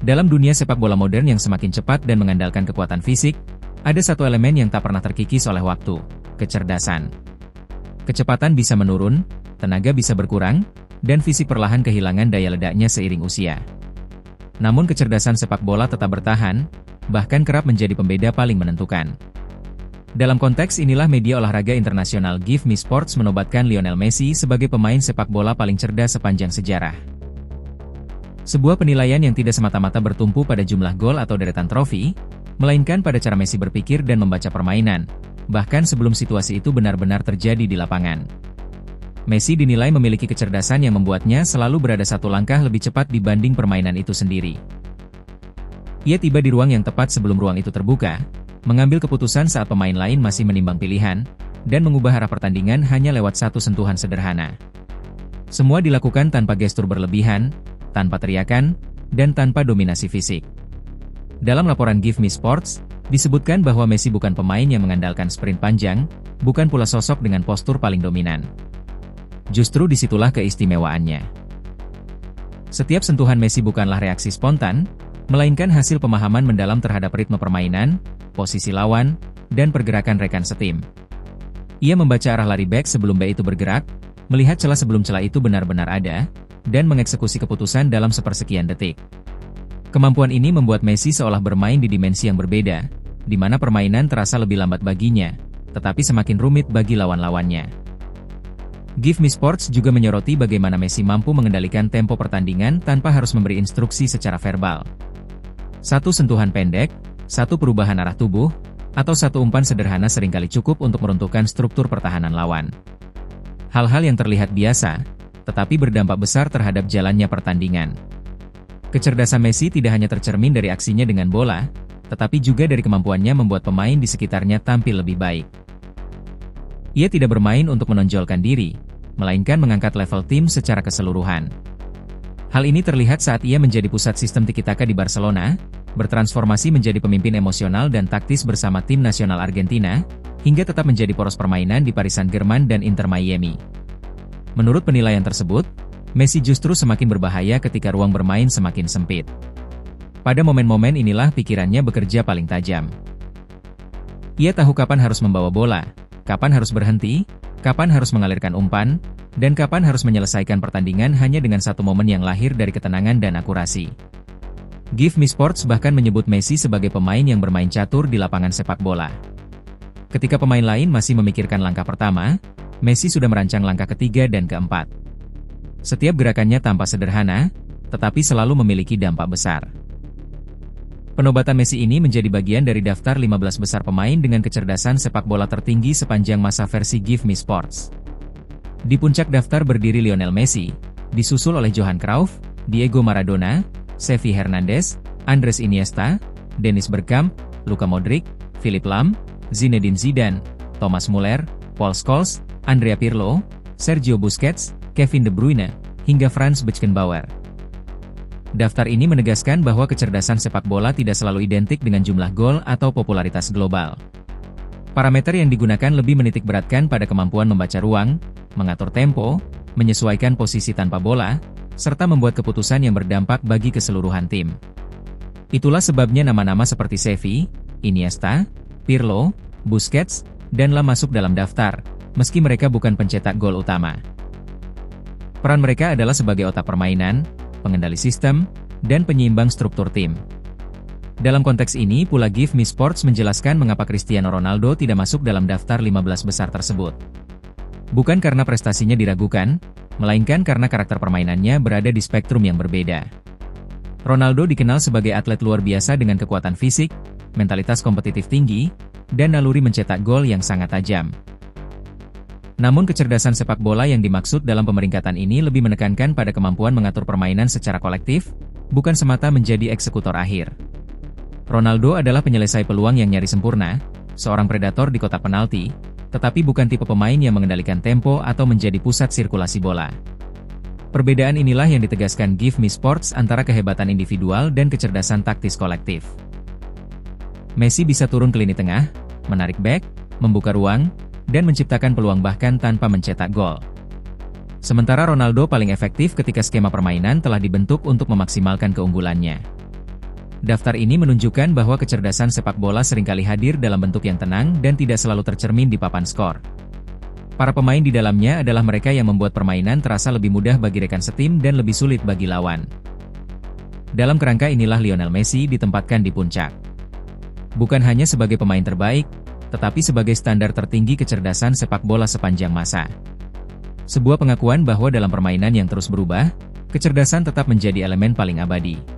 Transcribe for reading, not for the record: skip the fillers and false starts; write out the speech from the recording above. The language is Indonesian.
Dalam dunia sepak bola modern yang semakin cepat dan mengandalkan kekuatan fisik, ada satu elemen yang tak pernah terkikis oleh waktu: kecerdasan. Kecepatan bisa menurun, tenaga bisa berkurang, dan fisik perlahan kehilangan daya ledaknya seiring usia. Namun kecerdasan sepak bola tetap bertahan, bahkan kerap menjadi pembeda paling menentukan. Dalam konteks inilah media olahraga internasional Give Me Sports menobatkan Lionel Messi sebagai pemain sepak bola paling cerdas sepanjang sejarah. Sebuah penilaian yang tidak semata-mata bertumpu pada jumlah gol atau deretan trofi, melainkan pada cara Messi berpikir dan membaca permainan, bahkan sebelum situasi itu benar-benar terjadi di lapangan. Messi dinilai memiliki kecerdasan yang membuatnya selalu berada satu langkah lebih cepat dibanding permainan itu sendiri. Ia tiba di ruang yang tepat sebelum ruang itu terbuka, mengambil keputusan saat pemain lain masih menimbang pilihan, dan mengubah arah pertandingan hanya lewat satu sentuhan sederhana. Semua dilakukan tanpa gestur berlebihan, tanpa teriakan, dan tanpa dominasi fisik. Dalam laporan Give Me Sports, disebutkan bahwa Messi bukan pemain yang mengandalkan sprint panjang, bukan pula sosok dengan postur paling dominan. Justru disitulah keistimewaannya. Setiap sentuhan Messi bukanlah reaksi spontan, melainkan hasil pemahaman mendalam terhadap ritme permainan, posisi lawan, dan pergerakan rekan setim. Ia membaca arah lari bek sebelum bek itu bergerak, melihat celah sebelum celah itu benar-benar ada, dan mengeksekusi keputusan dalam sepersekian detik. Kemampuan ini membuat Messi seolah bermain di dimensi yang berbeda, di mana permainan terasa lebih lambat baginya, tetapi semakin rumit bagi lawan-lawannya. Give Me Sports juga menyoroti bagaimana Messi mampu mengendalikan tempo pertandingan tanpa harus memberi instruksi secara verbal. Satu sentuhan pendek, satu perubahan arah tubuh, atau satu umpan sederhana seringkali cukup untuk meruntuhkan struktur pertahanan lawan. Hal-hal yang terlihat biasa, tetapi berdampak besar terhadap jalannya pertandingan. Kecerdasan Messi tidak hanya tercermin dari aksinya dengan bola, tetapi juga dari kemampuannya membuat pemain di sekitarnya tampil lebih baik. Ia tidak bermain untuk menonjolkan diri, melainkan mengangkat level tim secara keseluruhan. Hal ini terlihat saat ia menjadi pusat sistem tiki-taka di Barcelona, bertransformasi menjadi pemimpin emosional dan taktis bersama tim nasional Argentina, hingga tetap menjadi poros permainan di Paris Saint-Germain dan Inter Miami. Menurut penilaian tersebut, Messi justru semakin berbahaya ketika ruang bermain semakin sempit. Pada momen-momen inilah pikirannya bekerja paling tajam. Ia tahu kapan harus membawa bola, kapan harus berhenti, kapan harus mengalirkan umpan, dan kapan harus menyelesaikan pertandingan hanya dengan satu momen yang lahir dari ketenangan dan akurasi. Give Me Sports bahkan menyebut Messi sebagai pemain yang bermain catur di lapangan sepak bola. Ketika pemain lain masih memikirkan langkah pertama, Messi sudah merancang langkah ketiga dan keempat. Setiap gerakannya tampak sederhana, tetapi selalu memiliki dampak besar. Penobatan Messi ini menjadi bagian dari daftar 15 besar pemain dengan kecerdasan sepak bola tertinggi sepanjang masa versi Give Me Sports. Di puncak daftar berdiri Lionel Messi, disusul oleh Johan Cruyff, Diego Maradona, Xavi Hernandez, Andres Iniesta, Dennis Bergkamp, Luka Modric, Philipp Lahm, Zinedine Zidane, Thomas Muller, Paul Scholes, Andrea Pirlo, Sergio Busquets, Kevin De Bruyne, hingga Franz Beckenbauer. Daftar ini menegaskan bahwa kecerdasan sepak bola tidak selalu identik dengan jumlah gol atau popularitas global. Parameter yang digunakan lebih menitikberatkan pada kemampuan membaca ruang, mengatur tempo, menyesuaikan posisi tanpa bola, serta membuat keputusan yang berdampak bagi keseluruhan tim. Itulah sebabnya nama-nama seperti Xavi, Iniesta, Pirlo, Busquets, dan Lahm masuk dalam daftar, meski mereka bukan pencetak gol utama. Peran mereka adalah sebagai otak permainan, pengendali sistem, dan penyeimbang struktur tim. Dalam konteks ini pula Give Me Sports menjelaskan mengapa Cristiano Ronaldo tidak masuk dalam daftar 15 besar tersebut. Bukan karena prestasinya diragukan, melainkan karena karakter permainannya berada di spektrum yang berbeda. Ronaldo dikenal sebagai atlet luar biasa dengan kekuatan fisik, mentalitas kompetitif tinggi, dan naluri mencetak gol yang sangat tajam. Namun kecerdasan sepak bola yang dimaksud dalam pemeringkatan ini lebih menekankan pada kemampuan mengatur permainan secara kolektif, bukan semata menjadi eksekutor akhir. Ronaldo adalah penyelesai peluang yang nyaris sempurna, seorang predator di kotak penalti, tetapi bukan tipe pemain yang mengendalikan tempo atau menjadi pusat sirkulasi bola. Perbedaan inilah yang ditegaskan Give Me Sports antara kehebatan individual dan kecerdasan taktis kolektif. Messi bisa turun ke lini tengah, menarik bek, membuka ruang, dan menciptakan peluang bahkan tanpa mencetak gol. Sementara Ronaldo paling efektif ketika skema permainan telah dibentuk untuk memaksimalkan keunggulannya. Daftar ini menunjukkan bahwa kecerdasan sepak bola seringkali hadir dalam bentuk yang tenang dan tidak selalu tercermin di papan skor. Para pemain di dalamnya adalah mereka yang membuat permainan terasa lebih mudah bagi rekan setim dan lebih sulit bagi lawan. Dalam kerangka inilah Lionel Messi ditempatkan di puncak. Bukan hanya sebagai pemain terbaik, tetapi sebagai standar tertinggi kecerdasan sepak bola sepanjang masa. Sebuah pengakuan bahwa dalam permainan yang terus berubah, kecerdasan tetap menjadi elemen paling abadi.